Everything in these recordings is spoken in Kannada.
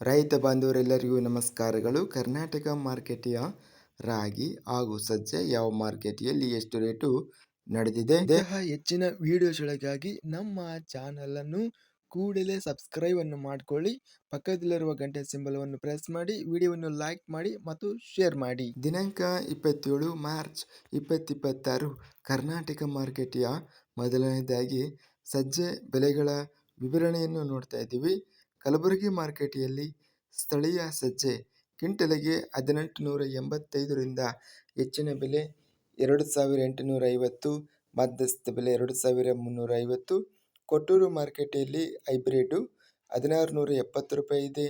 ರೈತ ಬಾಂಧವರೆಲ್ಲರಿಗೂ ನಮಸ್ಕಾರಗಳು. ಕರ್ನಾಟಕ ಮಾರ್ಕೆಟಿಯ ರಾಗಿ ಹಾಗೂ ಸಜ್ಜೆ ಯಾವ ಮಾರ್ಕೆಟಿಯಲ್ಲಿ ಎಷ್ಟು ರೇಟು ನಡೆದಿದೆ? ಇಂತಹ ಹೆಚ್ಚಿನ ವಿಡಿಯೋಸ್ಗಳಿಗಾಗಿ ನಮ್ಮ ಚಾನಲ್ ಅನ್ನು ಕೂಡಲೇ ಸಬ್ಸ್ಕ್ರೈಬ್ ಅನ್ನು ಮಾಡಿಕೊಳ್ಳಿ. ಪಕ್ಕದಲ್ಲಿರುವ ಗಂಟೆ ಸಿಂಬಲ್ ಅನ್ನು ಪ್ರೆಸ್ ಮಾಡಿ, ವಿಡಿಯೋವನ್ನು ಲೈಕ್ ಮಾಡಿ ಮತ್ತು ಶೇರ್ ಮಾಡಿ. ದಿನಾಂಕ 27 ಮಾರ್ಚ್ 2026 ಕರ್ನಾಟಕ ಮಾರ್ಕೆಟಿಯ ಮೊದಲನೇದಾಗಿ ಸಜ್ಜೆ ಬೆಲೆಗಳ ವಿವರಣೆಯನ್ನು ನೋಡ್ತಾ ಇದ್ದೀವಿ. ಕಲಬುರಗಿ ಮಾರ್ಕೆಟಿಯಲ್ಲಿ ಸ್ಥಳೀಯ ಸಜ್ಜೆ ಕ್ವಿಂಟಲಿಗೆ 1885ರಿಂದ ಹೆಚ್ಚಿನ ಬೆಲೆ 2850, ಮಧ್ಯಸ್ಥ ಬೆಲೆ 2350. ಕೊಟ್ಟೂರು ಮಾರ್ಕೆಟಿಯಲ್ಲಿ ಹೈಬ್ರಿಡ್ 1670 ರೂಪಾಯಿ ಇದೆ.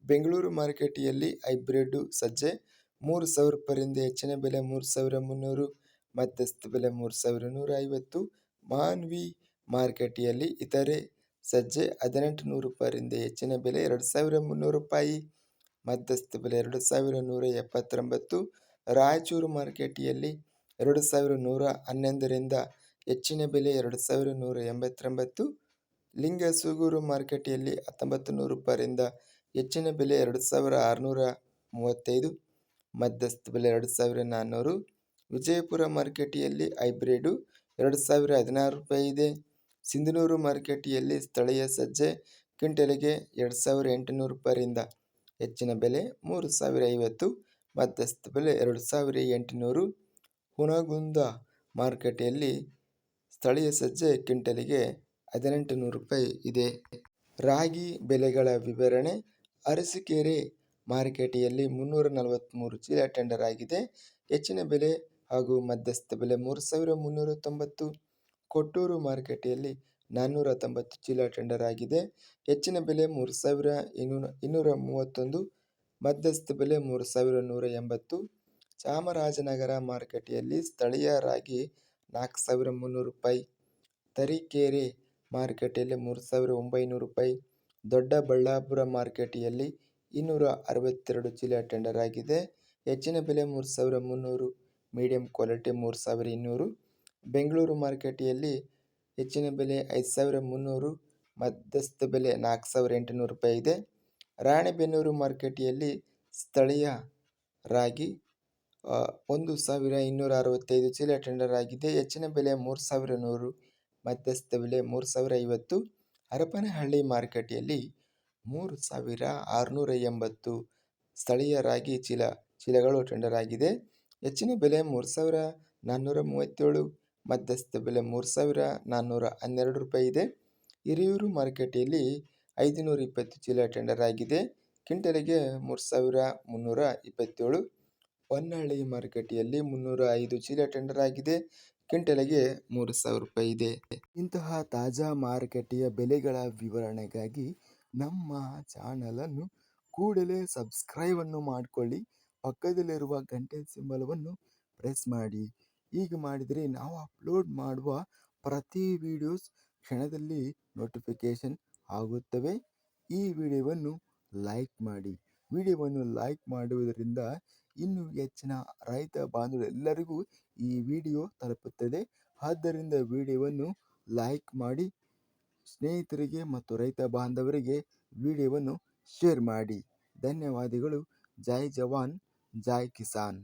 ಬೆಂಗಳೂರು ಮಾರ್ಕೆಟಿಯಲ್ಲಿ ಹೈಬ್ರಿಡ್ ಸಜ್ಜೆ 3000 ರೂಪಾಯಿಯಿಂದ ಹೆಚ್ಚಿನ ಬೆಲೆ 3300, ಮಧ್ಯಸ್ಥ ಬೆಲೆ 3150. ಮಾನ್ವಿ ಮಾರ್ಕೆಟಿಯಲ್ಲಿ ಇತರೆ ಸಜ್ಜೆ 1800 ರೂಪಾಯಿಯಿಂದ ಹೆಚ್ಚಿನ ಬೆಲೆ 2300 ರೂಪಾಯಿ, ಮಧ್ಯಸ್ಥ ಬೆಲೆ 2179. ರಾಯಚೂರು ಮಾರ್ಕೆಟಿಯಲ್ಲಿ 2111ರಿಂದ ಹೆಚ್ಚಿನ ಬೆಲೆ 2189. ಲಿಂಗಸೂಗೂರು ಮಾರ್ಕೆಟಿಯಲ್ಲಿ 1900 ರೂಪಾಯಿಯಿಂದ ಹೆಚ್ಚಿನ ಬೆಲೆ 2635, ಮಧ್ಯಸ್ಥ ಬೆಲೆ 2400. ವಿಜಯಪುರ ಮಾರ್ಕೆಟಿಯಲ್ಲಿ ಹೈಬ್ರಿಡ್ 2016 ರೂಪಾಯಿ ಇದೆ. ಸಿಂಧನೂರು ಮಾರ್ಕೆಟಿಯಲ್ಲಿ ಸ್ಥಳೀಯ ಸಜ್ಜೆ ಕ್ವಿಂಟಲಿಗೆ 2800 ರೂಪಾಯಿಯಿಂದ ಹೆಚ್ಚಿನ ಬೆಲೆ 3050, ಮಧ್ಯಸ್ಥ ಬೆಲೆ 2800. ಹುನಗುಂದ ಮಾರ್ಕೆಟಿಯಲ್ಲಿ ಸ್ಥಳೀಯ ಸಜ್ಜೆ ಕ್ವಿಂಟಲಿಗೆ 1800 ರೂಪಾಯಿ ಇದೆ. ರಾಗಿ ಬೆಲೆಗಳ ವಿವರಣೆ. ಅರಸೀಕೆರೆ ಮಾರ್ಕೆಟಿಯಲ್ಲಿ 343 ಚೀಲ ಟೆಂಡರ್ ಆಗಿದೆ. ಹೆಚ್ಚಿನ ಬೆಲೆ ಹಾಗೂ ಮಧ್ಯಸ್ಥ ಬೆಲೆ 3390. ಕೊಟ್ಟೂರು ಮಾರ್ಕೆಟಿಯಲ್ಲಿ 490 ಚೀಲ ಟೆಂಡರ್ ಆಗಿದೆ. ಹೆಚ್ಚಿನ ಬೆಲೆ 3231, ಮಧ್ಯಸ್ಥ ಬೆಲೆ 3180. ಚಾಮರಾಜನಗರ ಮಾರ್ಕೆಟಿಯಲ್ಲಿ ಸ್ಥಳೀಯ ರಾಗಿ 4300 ರೂಪಾಯಿ. ತರೀಕೆರೆ ಮಾರ್ಕೆಟಿಯಲ್ಲಿ 3900 ರೂಪಾಯಿ. ದೊಡ್ಡಬಳ್ಳಾಪುರ ಮಾರ್ಕೆಟಿಯಲ್ಲಿ 262 ಚೀಲ ಟೆಂಡರ್ ಆಗಿದೆ. ಹೆಚ್ಚಿನ ಬೆಲೆ 3300, ಮೀಡಿಯಂ ಕ್ವಾಲಿಟಿ 3200. ಬೆಂಗಳೂರು ಮಾರ್ಕೆಟಿಯಲ್ಲಿ ಹೆಚ್ಚಿನ ಬೆಲೆ 5300, ಮಧ್ಯಸ್ಥ ಬೆಲೆ 4800 ರೂಪಾಯಿ ಇದೆ. ರಾಣೆಬೆನ್ನೂರು ಮಾರ್ಕೆಟಿಯಲ್ಲಿ ಸ್ಥಳೀಯ ರಾಗಿ 1265 ಚೀಲ ಟೆಂಡರ್ ಆಗಿದೆ. ಹೆಚ್ಚಿನ ಬೆಲೆ 3100, ಮಧ್ಯಸ್ಥ ಬೆಲೆ 3050. ಹರಪನಹಳ್ಳಿ ಮಾರ್ಕೆಟಿಯಲ್ಲಿ 3680 ಸ್ಥಳೀಯ ರಾಗಿ ಚೀಲಗಳು ಟೆಂಡರ್ ಆಗಿದೆ. ಹೆಚ್ಚಿನ ಬೆಲೆ 3437, ಮಧ್ಯಸ್ಥ ಬೆಲೆ 3412 ರೂಪಾಯಿ ಇದೆ. ಹಿರಿಯೂರು ಮಾರ್ಕೆಟಿಯಲ್ಲಿ 520 ಚೀಲ ಟೆಂಡರ್ ಆಗಿದೆ. ಕ್ವಿಂಟಲಿಗೆ 3327. ಹೊನ್ನಳ್ಳಿ ಮಾರ್ಕೆಟಿಯಲ್ಲಿ 305 ಚೀಲ ಟೆಂಡರ್ ಆಗಿದೆ. ಕ್ವಿಂಟಲಿಗೆ 3000 ರೂಪಾಯಿ ಇದೆ. ಇಂತಹ ತಾಜಾ ಮಾರುಕಟ್ಟೆಯ ಬೆಲೆಗಳ ವಿವರಣೆಗಾಗಿ ನಮ್ಮ ಚಾನಲನ್ನು ಕೂಡಲೇ ಸಬ್ಸ್ಕ್ರೈಬ್ ಅನ್ನು ಮಾಡಿಕೊಳ್ಳಿ. ಪಕ್ಕದಲ್ಲಿರುವ ಗಂಟೆ ಸಿಂಬಲವನ್ನು ಪ್ರೆಸ್ ಮಾಡಿ. ಹೀಗೆ ಮಾಡಿದರೆ ನಾವು ಅಪ್ಲೋಡ್ ಮಾಡುವ ಪ್ರತಿ ವಿಡಿಯೋಸ್ ಕ್ಷಣದಲ್ಲಿ ನೋಟಿಫಿಕೇಶನ್ ಆಗುತ್ತವೆ. ಈ ವಿಡಿಯೋವನ್ನು ಲೈಕ್ ಮಾಡಿ. ವಿಡಿಯೋವನ್ನು ಲೈಕ್ ಮಾಡುವುದರಿಂದ ಇನ್ನೂ ಹೆಚ್ಚಿನ ರೈತ ಬಾಂಧವರೆಲ್ಲರಿಗೂ ಈ ವಿಡಿಯೋ ತಲುಪುತ್ತದೆ. ಆದ್ದರಿಂದ ವಿಡಿಯೋವನ್ನು ಲೈಕ್ ಮಾಡಿ, ಸ್ನೇಹಿತರಿಗೆ ಮತ್ತು ರೈತ ಬಾಂಧವರಿಗೆ ವಿಡಿಯೋವನ್ನು ಶೇರ್ ಮಾಡಿ. ಧನ್ಯವಾದಗಳು. ಜೈ ಜವಾನ್, ಜೈ ಕಿಸಾನ್.